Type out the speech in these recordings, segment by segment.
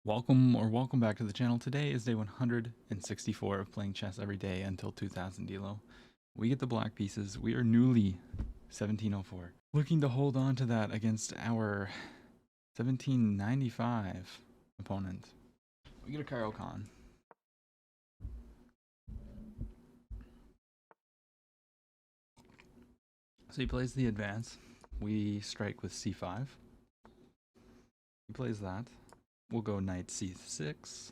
Welcome back to the channel. Today is day 164 of playing chess every day until 2000 Elo. We get the black pieces. We are newly 1704. Looking to hold on to that against our 1795 opponent. We get a Caro-Kann. So he plays the advance. We strike with c5. He plays that. We'll go knight c6.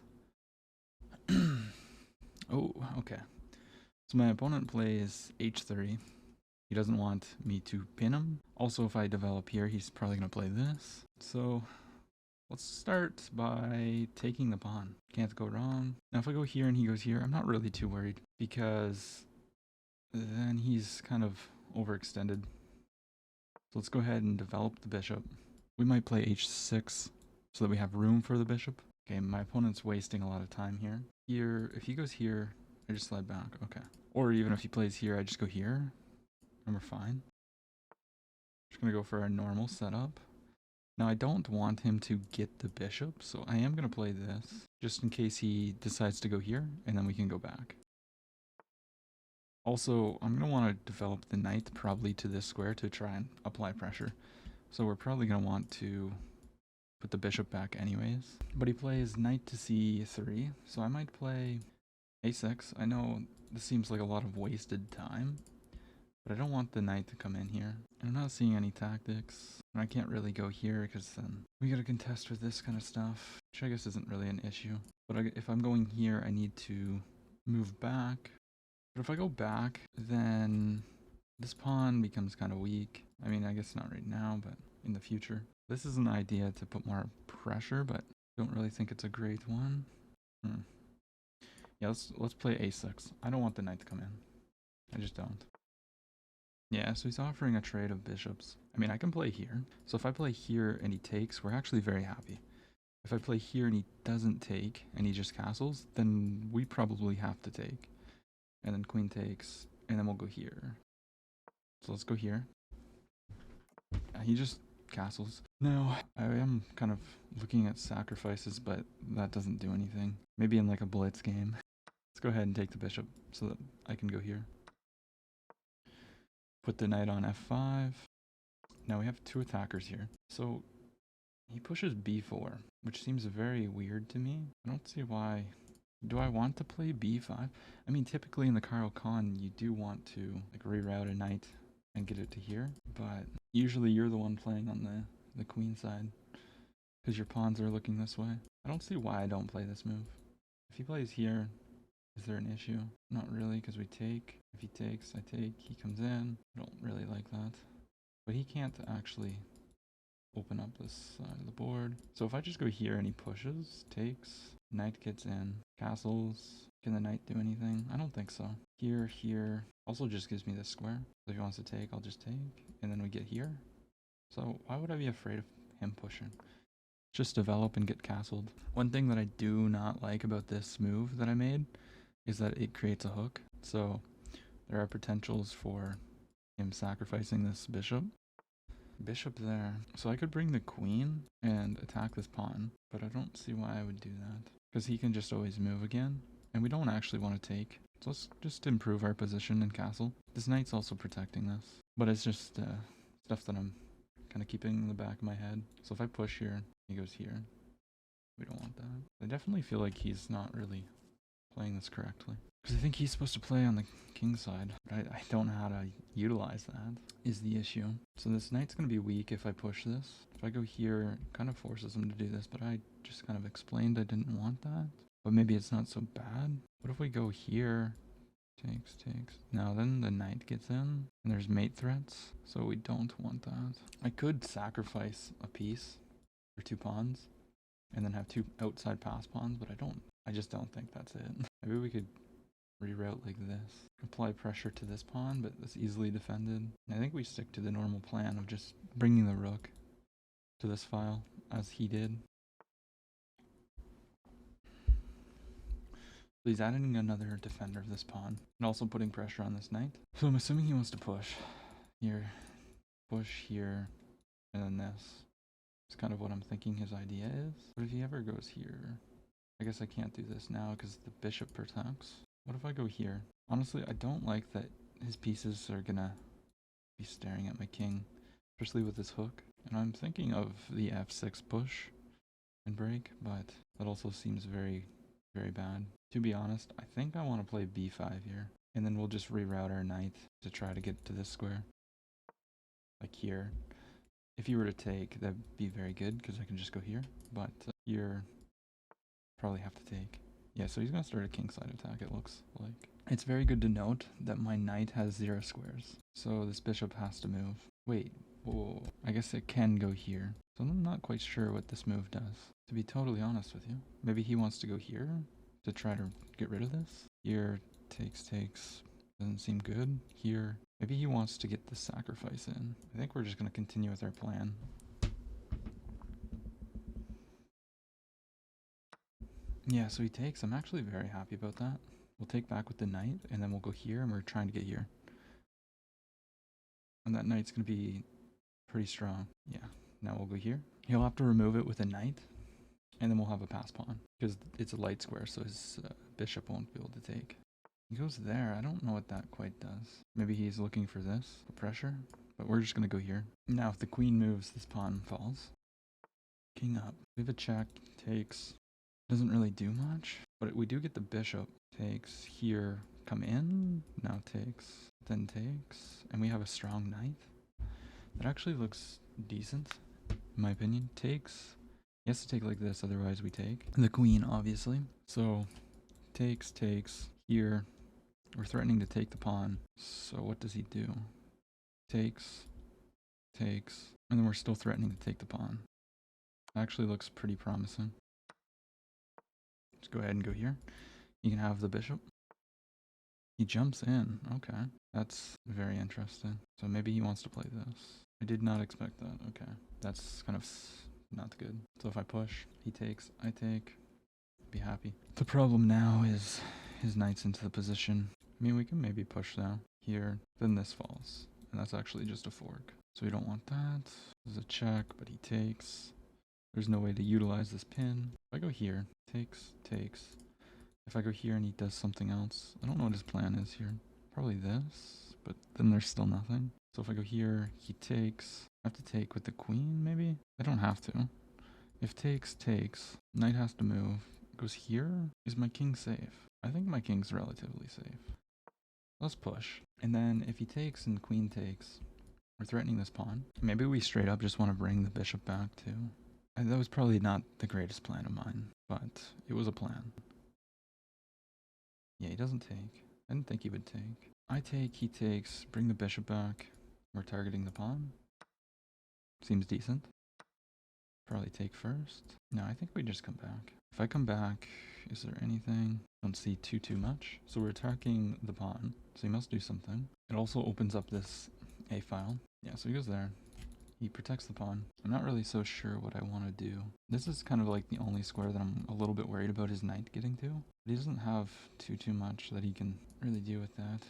Oh, okay. So my opponent plays h3. He doesn't want me to pin him. Also, if I develop here, he's probably going to play this. So let's start by taking the pawn. Can't go wrong. Now, if I go here and he goes here, I'm not really too worried because then he's kind of overextended. So let's go ahead and develop the bishop. We might play h6 so that we have room for the bishop. Okay, my opponent's wasting a lot of time here. Here, if he goes here, I just slide back. Okay. Or even if he plays here, I just go here. And we're fine. Just gonna go for our normal setup. Now I don't want him to get the bishop, so I am gonna play this just in case he decides to go here, and then we can go back. Also, I'm gonna want to develop the knight probably to this square to try and apply pressure. So we're probably gonna want to put the bishop back anyways. But he plays knight to c3, so I might play a6. I know this seems like a lot of wasted time, but I don't want the knight to come in here. I'm not seeing any tactics. And I can't really go here because then we gotta contest with this kind of stuff, which I guess isn't really an issue. But if I'm going here, I need to move back. But if I go back, then this pawn becomes kind of weak. I mean, I guess not right now, but in the future. This is an idea to put more pressure, but I don't really think it's a great one. Yeah, let's play a6. I don't want the knight to come in. I just don't. Yeah, so he's offering a trade of bishops. I mean, I can play here. So if I play here and he takes, we're actually very happy. If I play here and he doesn't take and he just castles, then we probably have to take. And then queen takes, and then we'll go here. So let's go here. He just castles. Now, I am kind of looking at sacrifices, but that doesn't do anything. Maybe in like a blitz game. Let's go ahead and take the bishop so that I can go here. Put the knight on f5. Now we have two attackers here. So he pushes b4, which seems very weird to me. I don't see why. Do I want to play b5? I mean, typically in the Caro-Kann, you do want to like reroute a knight and get it to here, but usually you're the one playing on the queen side because your pawns are looking this way. I don't see why I don't play this move. If he plays here, is there an issue? Not really, because we take. If he takes, I take. He comes in. I don't really like that. But he can't actually open up this side of the board. So if I just go here and he pushes, takes, knight gets in, castles, can the knight do anything? I don't think so. Here, here, also just gives me this square. So if he wants to take, I'll just take, and then we get here. So why would I be afraid of him pushing? Just develop and get castled. One thing that I do not like about this move that I made is that it creates a hook. So there are potentials for him sacrificing this bishop. Bishop there. So I could bring the queen and attack this pawn, but I don't see why I would do that. Because he can just always move again, and we don't actually want to take. So let's just improve our position in castle. This knight's also protecting this, but it's just stuff that I'm kind of keeping in the back of my head. So if I push here, he goes here. We don't want that. I definitely feel like he's not really playing this correctly. Because I think he's supposed to play on the king side, but I don't know how to utilize that, is the issue. So this knight's going to be weak if I push this. If I go here, it kind of forces him to do this, but I just kind of explained I didn't want that. But maybe it's not so bad. What if we go here? Takes, takes. Now then the knight gets in, and there's mate threats, so we don't want that. I could sacrifice a piece for two pawns, and then have two outside pass pawns, but I just don't think that's it. Maybe we could reroute like this. Apply pressure to this pawn, but that's easily defended. I think we stick to the normal plan of just bringing the rook to this file, as he did. So he's adding another defender of this pawn, and also putting pressure on this knight. So I'm assuming he wants to push here, and then this. It's kind of what I'm thinking his idea is. But if he ever goes here, I guess I can't do this now because the bishop protects. What if I go here? Honestly, I don't like that his pieces are gonna be staring at my king, especially with this hook. And I'm thinking of the f6 push and break, but that also seems very, very bad. To be honest, I think I want to play b5 here, and then we'll just reroute our knight to try to get to this square. Like here. If you were to take, that'd be very good, because I can just go here, but here, probably have to take. Yeah, so he's going to start a kingside attack, it looks like. It's very good to note that my knight has 0 squares, so this bishop has to move. Wait, whoa, I guess it can go here. So I'm not quite sure what this move does, to be totally honest with you. Maybe he wants to go here to try to get rid of this. Here, takes, doesn't seem good. Here, maybe he wants to get the sacrifice in. I think we're just going to continue with our plan. Yeah, so he takes. I'm actually very happy about that. We'll take back with the knight, and then we'll go here, and we're trying to get here. And that knight's going to be pretty strong. Yeah, now we'll go here. He'll have to remove it with a knight, and then we'll have a pass pawn, because it's a light square, so his bishop won't be able to take. He goes there. I don't know what that quite does. Maybe he's looking for this, the pressure, but we're just going to go here. Now, if the queen moves, this pawn falls. King up. We have a check, takes. Doesn't really do much, but we do get the bishop. Takes here, come in, now takes, then takes, and we have a strong knight. That actually looks decent, in my opinion. Takes. He has to take like this, otherwise we take. The queen, obviously. So, takes, here. We're threatening to take the pawn. So what does he do? Takes, and then we're still threatening to take the pawn. Actually looks pretty promising. Let's go ahead and go here. You can have the bishop. He jumps in. Okay. That's very interesting. So maybe he wants to play this. I did not expect that. Okay. That's kind of not good. So if I push, he takes, I take. Be happy. The problem now is his knight's into the position. I mean, we can maybe push now. Here. Then this falls. And that's actually just a fork. So we don't want that. There's a check, but he takes. There's no way to utilize this pin. If I go here, takes. If I go here and he does something else, I don't know what his plan is here. Probably this, but then there's still nothing. So if I go here, he takes. I have to take with the queen, maybe? I don't have to. If takes, knight has to move. Goes here. Is my king safe? I think my king's relatively safe. Let's push. And then if he takes and queen takes, we're threatening this pawn. Maybe we straight up just want to bring the bishop back too. And that was probably not the greatest plan of mine, but it was a plan. Yeah, he doesn't take. I didn't think he would take. I take, he takes, bring the bishop back. We're targeting the pawn. Seems decent. Probably take first. No, I think we just come back. If I come back, is there anything? Don't see too much. So we're attacking the pawn. So he must do something. It also opens up this A file. Yeah, so he goes there. He protects the pawn. I'm not really so sure what I want to do. This is kind of like the only square that I'm a little bit worried about his knight getting to. But he doesn't have too much that he can really do with that.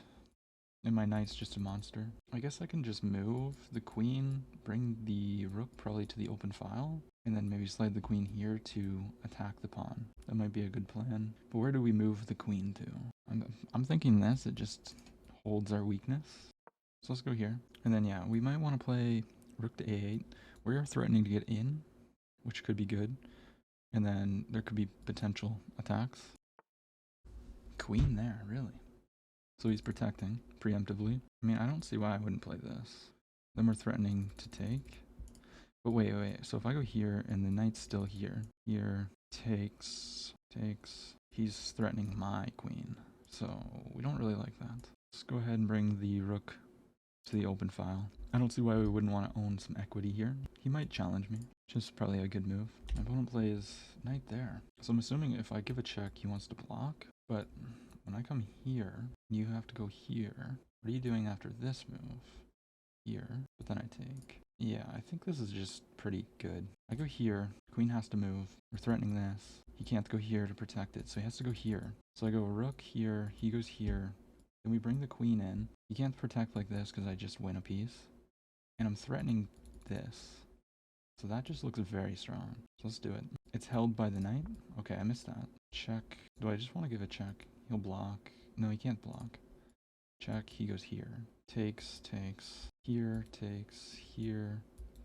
And my knight's just a monster. I guess I can just move the queen, bring the rook probably to the open file, and then maybe slide the queen here to attack the pawn. That might be a good plan. But where do we move the queen to? I'm thinking this, it just holds our weakness. So let's go here. And then yeah, we might want to play rook to a8. We are threatening to get in, which could be good. And then there could be potential attacks. Queen there, really? So he's protecting preemptively. I mean, I don't see why I wouldn't play this. Then we're threatening to take. But wait. So if I go here and the knight's still here. Here, takes. He's threatening my queen. So we don't really like that. Let's go ahead and bring the rook to the open file. I don't see why we wouldn't want to own some equity here. He might challenge me, which is probably a good move. My opponent plays knight there. So I'm assuming if I give a check, he wants to block. But when I come here, you have to go here. What are you doing after this move? Here, but then I take. Yeah, I think this is just pretty good. I go here, queen has to move. We're threatening this. He can't go here to protect it, so he has to go here. So I go rook here, he goes here. Then we bring the queen in. He can't protect like this because I just win a piece. And I'm threatening this. So that just looks very strong. So let's do it. It's held by the knight. Okay, I missed that. Check. Do I just want to give a check? He'll block. No, he can't block. Check. He goes here. Takes, takes. Here, takes. Here,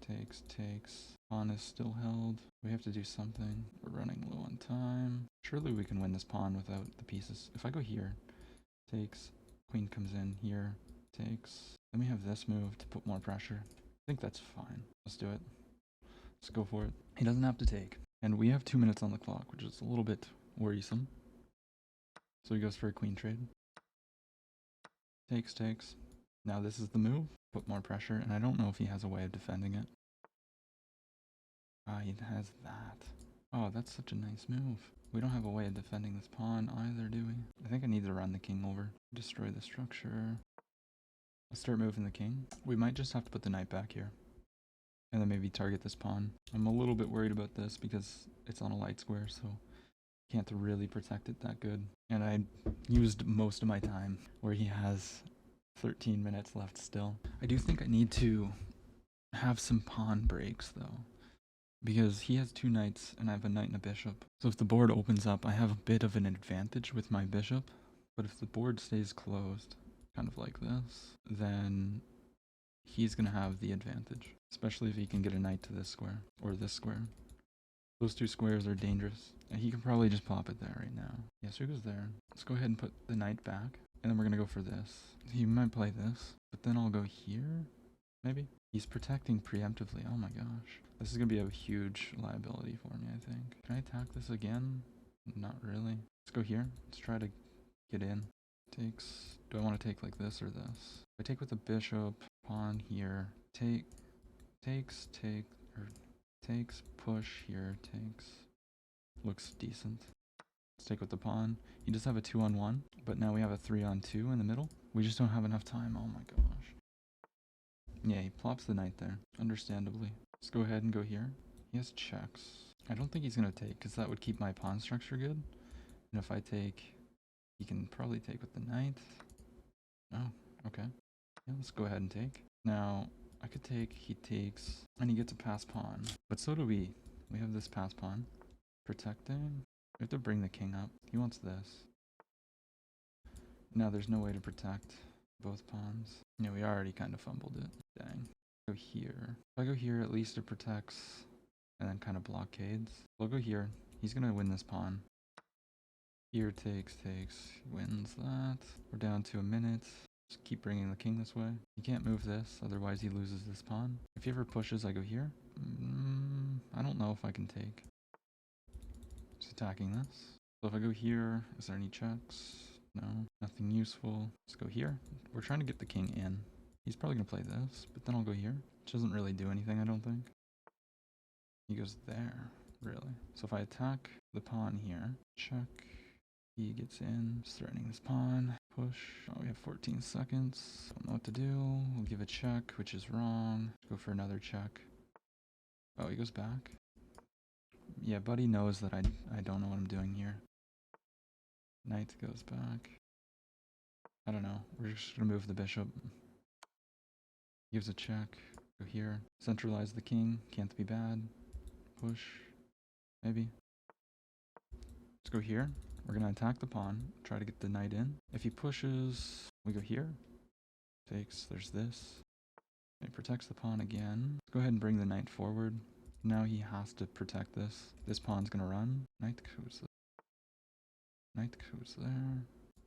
takes, takes. Pawn is still held. We have to do something. We're running low on time. Surely we can win this pawn without the pieces. If I go here, takes. Queen comes in here, takes. Then we have this move to put more pressure. I think that's fine. Let's do it. Let's go for it. He doesn't have to take. And we have 2 minutes on the clock, which is a little bit worrisome. So he goes for a queen trade. Takes, takes. Now this is the move. Put more pressure, and I don't know if he has a way of defending it. Ah, he has that. Oh, that's such a nice move. We don't have a way of defending this pawn either, do we? I think I need to run the king over. Destroy the structure. Let's start moving the king. We might just have to put the knight back here. And then maybe target this pawn. I'm a little bit worried about this because it's on a light square, so can't really protect it that good. And I used most of my time where he has 13 minutes left still. I do think I need to have some pawn breaks though, because he has 2 knights and I have a knight and a bishop. So if the board opens up, I have a bit of an advantage with my bishop. But if the board stays closed, kind of like this, then he's going to have the advantage, especially if he can get a knight to this square or this square. Those 2 squares are dangerous. And he can probably just pop it there right now. Yeah, so he goes there. Let's go ahead and put the knight back. And then we're going to go for this. He might play this, but then I'll go here, maybe? He's protecting preemptively. Oh my gosh. This is going to be a huge liability for me, I think. Can I attack this again? Not really. Let's go here. Let's try to get in. Takes. Do I want to take like this or this? I take with the bishop, pawn here. Takes, push here, takes. Looks decent. Let's take with the pawn. He does have a 2-on-1, but now we have a 3-on-2 in the middle. We just don't have enough time. Oh my gosh. Yeah, he plops the knight there, understandably. Let's go ahead and go here. He has checks. I don't think he's going to take, because that would keep my pawn structure good. And if I take, he can probably take with the knight. Oh, okay. Yeah, let's go ahead and take. Now, I could take, he takes, and he gets a pass pawn. But so do we. We have this pass pawn. Protecting. We have to bring the king up. He wants this. Now there's no way to protect both pawns. Yeah, we already kind of fumbled it. Dang. Go here. If I go here, at least it protects and then kind of blockades. We'll go here. He's going to win this pawn. Here takes, he wins that. We're down to a minute. Just keep bringing the king this way. He can't move this, otherwise he loses this pawn. If he ever pushes, I go here. I don't know if I can take. Just attacking this. So if I go here, is there any checks? No, nothing useful. Let's go here. We're trying to get the king in. He's probably going to play this, but then I'll go here. Which doesn't really do anything, I don't think. He goes there, really. So if I attack the pawn here, check. He gets in, just threatening this pawn. Push. Oh, we have 14 seconds. Don't know what to do. We'll give a check, which is wrong. Go for another check. Oh, he goes back. Yeah, buddy knows that I don't know what I'm doing here. Knight goes back. I don't know. We're just going to move the bishop. Gives a check. Go here. Centralize the king. Can't be bad. Push. Maybe. Let's go here. We're going to attack the pawn. Try to get the knight in. If he pushes, we go here. Takes. There's this. He protects the pawn again. Let's go ahead and bring the knight forward. Now he has to protect this. This pawn's going to run. Knight goes there. Knight goes there.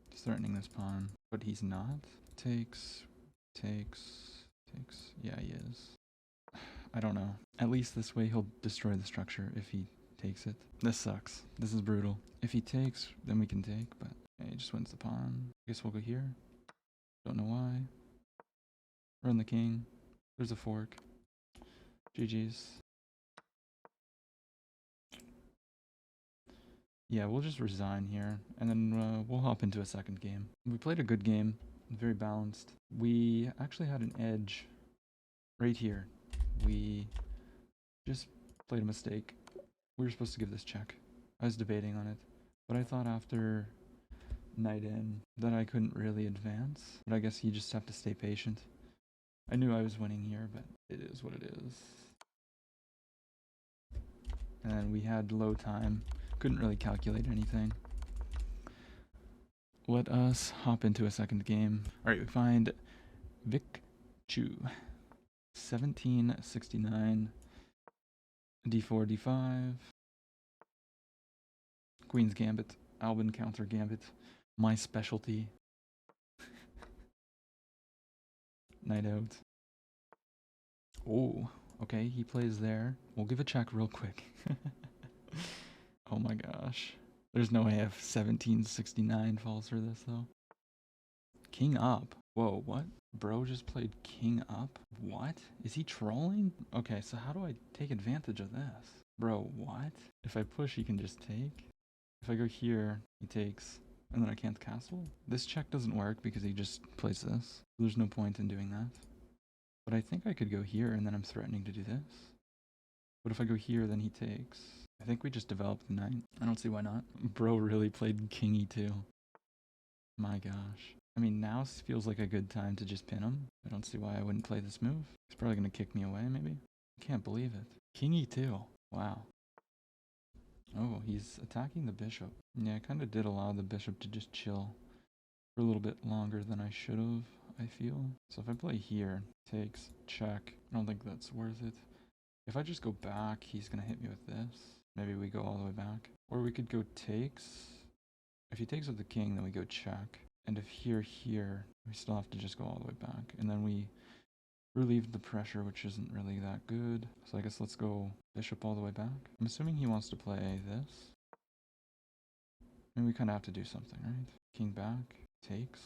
He's threatening this pawn, but he's not. Takes. Yeah, he is. I don't know. At least this way he'll destroy the structure if he takes it. This sucks. This is brutal. If he takes, then we can take, but yeah, he just wins the pawn. I guess we'll go here. Don't know why. Run the king. There's a fork. GG's. Yeah, we'll just resign here, and then we'll hop into a second game. We played a good game, very balanced. We actually had an edge right here. We just played a mistake. We were supposed to give this check. I was debating on it, but I thought after knight in that I couldn't really advance, but I guess you just have to stay patient. I knew I was winning here, but it is what it is. And then we had low time. Couldn't really calculate anything. Let us hop into a second game. Alright, we find Vic Chu. 1769. D4, D5. Queen's Gambit. Albin counter Gambit. My specialty. Knight out. Oh, okay, he plays there. We'll give a check real quick. Oh my gosh. There's no way F1769 falls for this though. King up. Whoa, what? Bro just played king up? What? Is he trolling? Okay, so how do I take advantage of this? Bro, what? If I push, he can just take? If I go here, he takes, and then I can't castle? This check doesn't work because he just plays this. There's no point in doing that. But I think I could go here and then I'm threatening to do this. But if I go here, then he takes. I think we just developed the knight. I don't see why not. Bro really played king e2. My gosh. I mean, now feels like a good time to just pin him. I don't see why I wouldn't play this move. He's probably going to kick me away, maybe. I can't believe it. King e2. Wow. Oh, he's attacking the bishop. Yeah, I kind of did allow the bishop to just chill for a little bit longer than I should have, I feel. So if I play here, takes, check, I don't think that's worth it. If I just go back, he's going to hit me with this. Maybe we go all the way back. Or we could go takes. If he takes with the king, then we go check. And if here, we still have to just go all the way back. And then we relieve the pressure, which isn't really that good. So I guess let's go bishop all the way back. I'm assuming he wants to play this. I mean, we kind of have to do something, right? King back, takes.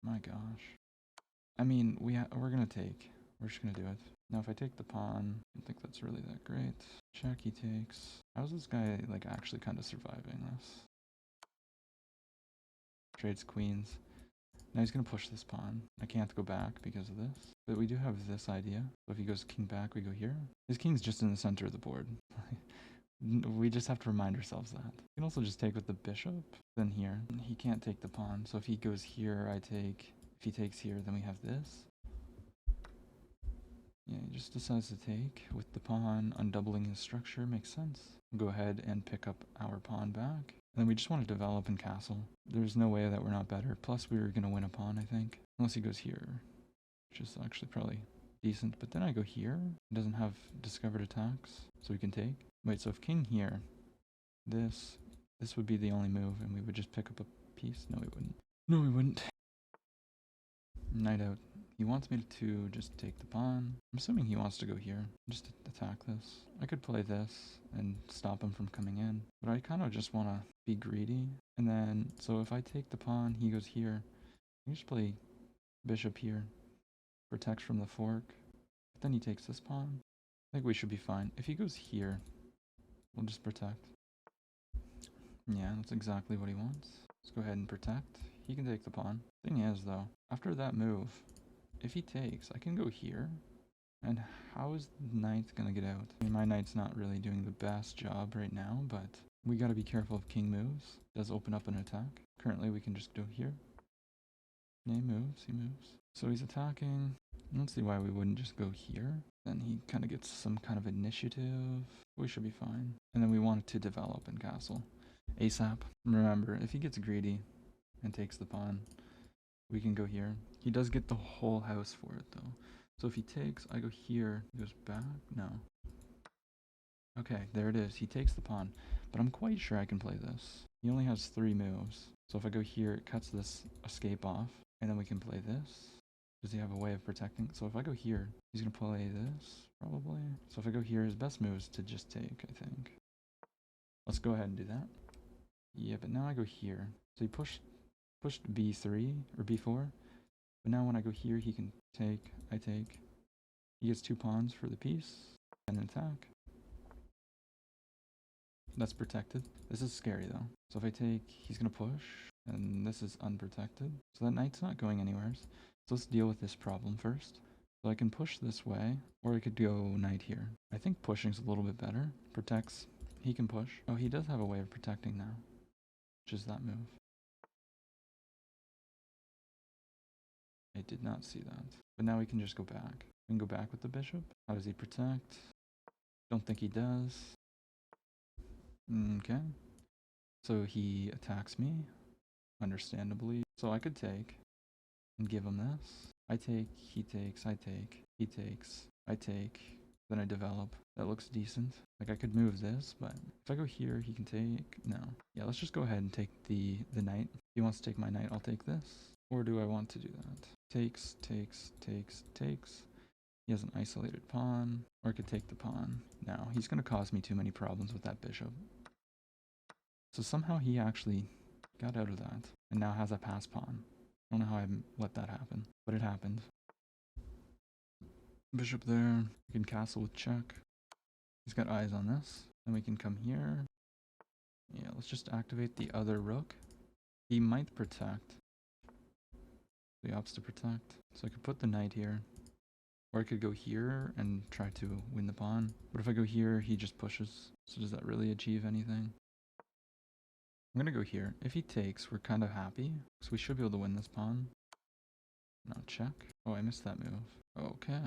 My gosh. I mean, we're going to take. We're just going to do it. Now, if I take the pawn, I don't think that's really that great. Check, he takes. How's this guy, like, actually kind of surviving this? Trades queens. Now he's going to push this pawn. I can't go back because of this. But we do have this idea. So if he goes king back, we go here. His king's just in the center of the board. We just have to remind ourselves that. We can also just take with the bishop. Then here. He can't take the pawn. So if he goes here, I take. If he takes here, then we have this. Yeah, he just decides to take with the pawn, undoubling his structure. Makes sense. We'll go ahead and pick up our pawn back. And then we just want to develop and castle. There's no way that we're not better. Plus, we were going to win a pawn, I think. Unless he goes here, which is actually probably decent. But then I go here. It doesn't have discovered attacks, so we can take. Wait, so if king here, this would be the only move, and we would just pick up a piece? No, we wouldn't. No, we wouldn't. Knight out. He wants me to just take the pawn. I'm assuming he wants to go here, just to attack this. I could play this and stop him from coming in, but I kind of just want to be greedy. And then, so if I take the pawn, he goes here. I just play bishop here, protects from the fork. But then he takes this pawn. I think we should be fine. If he goes here, we'll just protect. Yeah, that's exactly what he wants. Let's go ahead and protect. He can take the pawn. Thing is, though, after that move, if he takes, I can go here. And how is the knight going to get out? I mean, my knight's not really doing the best job right now, but we got to be careful if king moves. It does open up an attack. Currently, we can just go here. Yeah, he moves. So he's attacking. I don't see why we wouldn't just go here. Then he kind of gets some kind of initiative. We should be fine. And then we want it to develop and castle ASAP. Remember, if he gets greedy and takes the pawn, we can go here. He does get the whole house for it, though. So if he takes, I go here. He goes back? No. Okay, there it is. He takes the pawn. But I'm quite sure I can play this. He only has 3 moves. So if I go here, it cuts this escape off. And then we can play this. Does he have a way of protecting? So if I go here, he's going to play this, probably. So if I go here, his best move is to just take, I think. Let's go ahead and do that. Yeah, but now I go here. So he pushed b3 or b4. But now when I go here, he can take, I take. He gets 2 pawns for the piece and an attack. That's protected. This is scary though. So if I take, he's going to push, and this is unprotected. So that knight's not going anywhere. So let's deal with this problem first. So I can push this way, or I could go knight here. I think pushing's a little bit better. Protects. He can push. Oh, he does have a way of protecting now, which is that move. I did not see that. But now we can just go back. We can go back with the bishop. How does he protect? Don't think he does. Okay. So he attacks me, understandably. So I could take and give him this. I take, he takes, I take, he takes, I take, then I develop. That looks decent. Like I could move this, but if I go here, he can take, no. Yeah, let's just go ahead and take the knight. If he wants to take my knight, I'll take this. Or do I want to do that? Takes, takes, takes, takes. He has an isolated pawn, or I could take the pawn. Now, he's going to cause me too many problems with that bishop. So somehow he actually got out of that, and now has a pass pawn. I don't know how I let that happen, but it happened. Bishop there. We can castle with check. He's got eyes on this. Then we can come here. Yeah, let's just activate the other rook. He might protect. He opts to protect. So I could put the knight here. Or I could go here and try to win the pawn. But if I go here, he just pushes. So does that really achieve anything? I'm gonna go here. If he takes, we're kind of happy. So we should be able to win this pawn. Now check. Oh, I missed that move. Okay.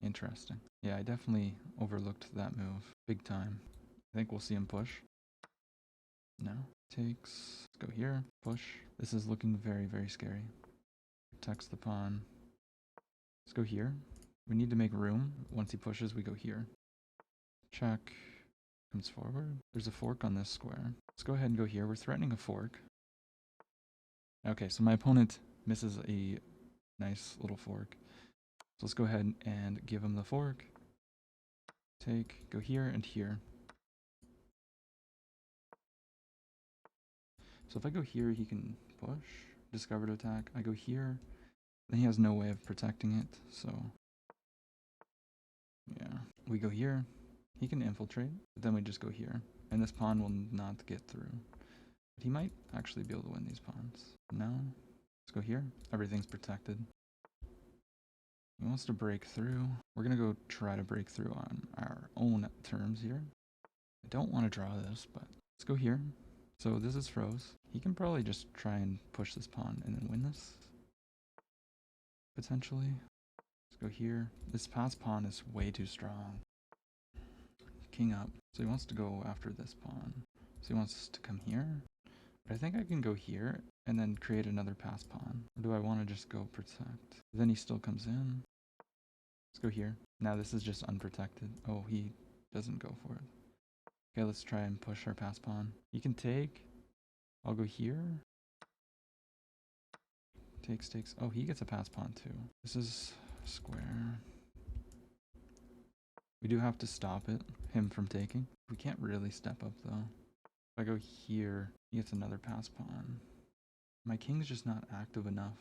Interesting. Yeah, I definitely overlooked that move. Big time. I think we'll see him push. No. Takes. Let's go here. Push. This is looking very, very scary. Protects the pawn. Let's go here. We need to make room. Once he pushes, we go here. Check. Comes forward. There's a fork on this square. Let's go ahead and go here. We're threatening a fork. Okay, so my opponent misses a nice little fork. So let's go ahead and give him the fork. Take, go here and here. So if I go here, he can push, discover to attack. I go here, then he has no way of protecting it, so yeah. We go here, he can infiltrate, but then we just go here. And this pawn will not get through. But he might actually be able to win these pawns. No. Let's go here. Everything's protected. He wants to break through. We're going to go try to break through on our own terms here. I don't want to draw this, but let's go here. So this is froze. He can probably just try and push this pawn and then win this. Potentially. Let's go here. This pass pawn is way too strong. King up. So he wants to go after this pawn. So he wants to come here. But I think I can go here and then create another pass pawn. Or do I want to just go protect? Then he still comes in. Let's go here. Now this is just unprotected. Oh, he doesn't go for it. Okay, let's try and push our pass pawn. He can take. I'll go here. Takes, takes. Oh, he gets a pass pawn too. This is square. We do have to stop it, him from taking. We can't really step up though. If I go here, he gets another pass pawn. My king's just not active enough.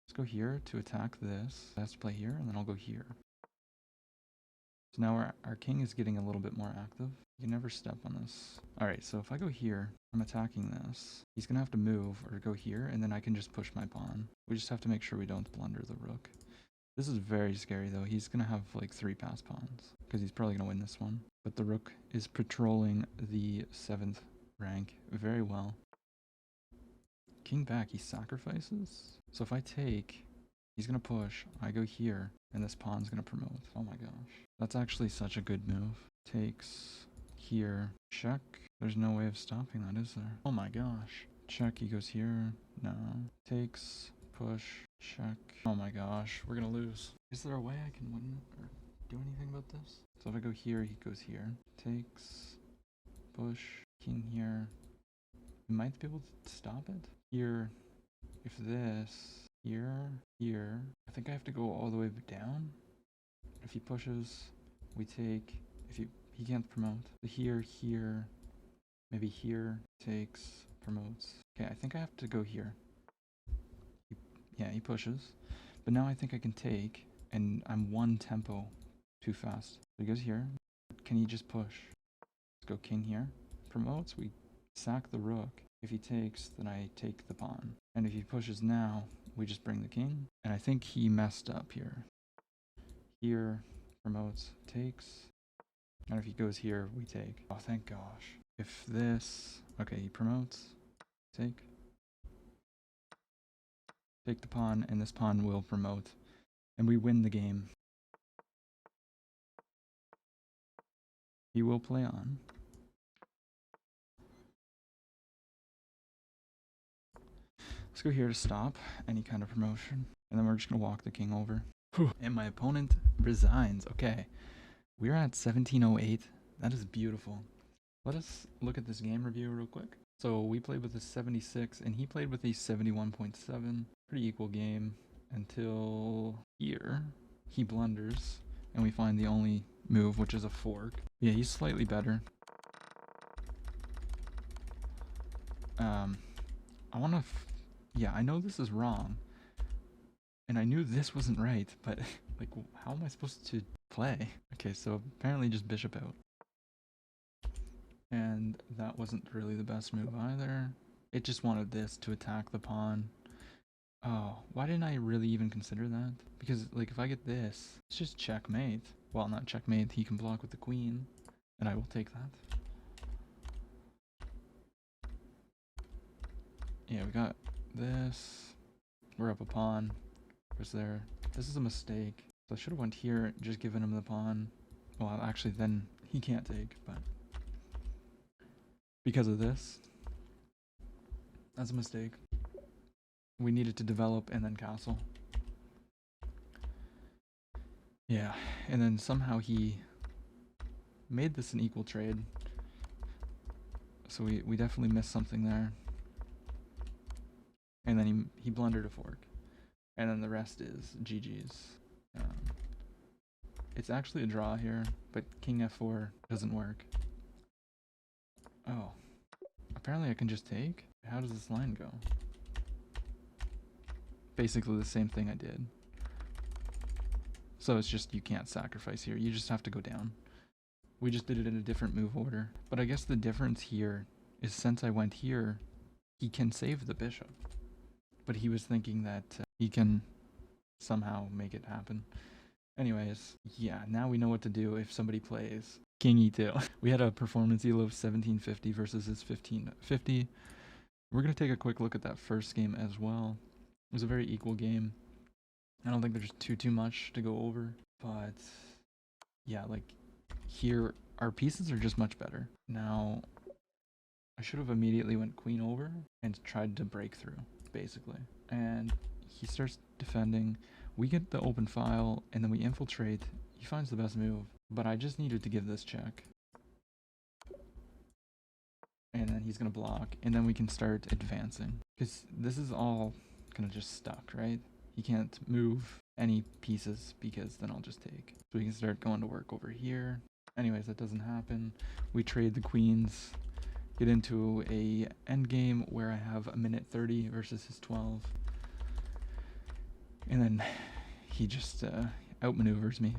Let's go here to attack this. It has to play here, and then I'll go here. So now our king is getting a little bit more active. You can never step on this. Alright, so if I go here, I'm attacking this. He's going to have to move or go here, and then I can just push my pawn. We just have to make sure we don't blunder the rook. This is very scary, though. He's going to have like 3 pass pawns, because he's probably going to win this one. But the rook is patrolling the 7th rank very well. King back, he sacrifices. So if I take, he's going to push. I go here, and this pawn's going to promote. Oh my gosh. That's actually such a good move. Takes here. Check. There's no way of stopping that, is there? Oh my gosh. Check, he goes here. No. Takes. Push. Check. Oh my gosh. We're going to lose. Is there a way I can win or do anything about this? So if I go here, he goes here. Takes. Push. King here. We might be able to stop it. Here. If this. Here. Here. I think I have to go all the way down. If he pushes, we take. If he can't promote. Here, here, maybe here, takes, promotes. Okay, I think I have to go here. Yeah, he pushes. But now I think I can take, and I'm 1 tempo too fast. So he goes here. Can he just push? Let's go king here. Promotes, we sack the rook. If he takes, then I take the pawn. And if he pushes now, we just bring the king. And I think he messed up here. Here, promotes, takes. And if he goes here, we take. Oh, thank gosh. If this... Okay, he promotes. Take. Take the pawn, and this pawn will promote. And we win the game. He will play on. Let's go here to stop any kind of promotion. And then we're just going to walk the king over. And my opponent resigns. Okay. We're at 1708. That is beautiful. Let us look at this game review real quick. So we played with a 76 and he played with a 71.7. Pretty equal game until here. He blunders and we find the only move, which is a fork. Yeah, he's slightly better. I want to... yeah, I know this is wrong. And I knew this wasn't right, but like, how am I supposed to play? Okay, so apparently just bishop out. And that wasn't really the best move either. It just wanted this to attack the pawn. Oh, why didn't I really even consider that? Because, like, if I get this, it's just checkmate. Well, not checkmate, he can block with the queen, and I will take that. Yeah, we got this. We're up a pawn. Where's there? This is a mistake. So I should have went here, just given him the pawn. Well, actually, then he can't take, but because of this, that's a mistake. We needed to develop and then castle. Yeah, and then somehow he made this an equal trade. So we definitely missed something there. And then he blundered a fork. And then the rest is GG's. It's actually a draw here, but king f4 doesn't work. Oh. Apparently I can just take? How does this line go? Basically the same thing I did. So it's just you can't sacrifice here. You just have to go down. We just did it in a different move order. But I guess the difference here is since I went here, he can save the bishop. But he was thinking that he can somehow make it happen. Anyways, yeah, now we know what to do if somebody plays king e2. We had a performance elo of 1750 versus his 1550. We're going to take a quick look at that first game as well. It was a very equal game. I don't think there's too much to go over, but yeah, like here our pieces are just much better. Now I should have immediately went queen over and tried to break through, basically. And he starts defending. We get the open file and then we infiltrate. He finds the best move, but I just needed to give this check. And then he's gonna block, and then we can start advancing. Because this is all kind of just stuck, right? He can't move any pieces because then I'll just take. So we can start going to work over here. Anyways, that doesn't happen. We trade the queens, get into a endgame where I have a minute 30 versus his 12. And then he just outmaneuvers me.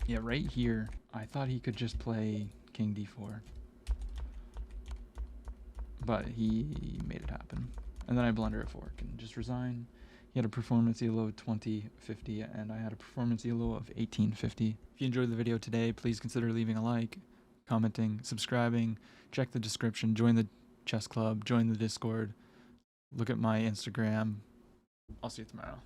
Yeah, right here, I thought he could just play king d4. But he made it happen. And then I blunder a fork and just resign. He had a performance elo of 2050 and I had a performance elo of 1850. If you enjoyed the video today, please consider leaving a like, commenting, subscribing, check the description, join the chess club, join the Discord, look at my Instagram. I'll see you tomorrow.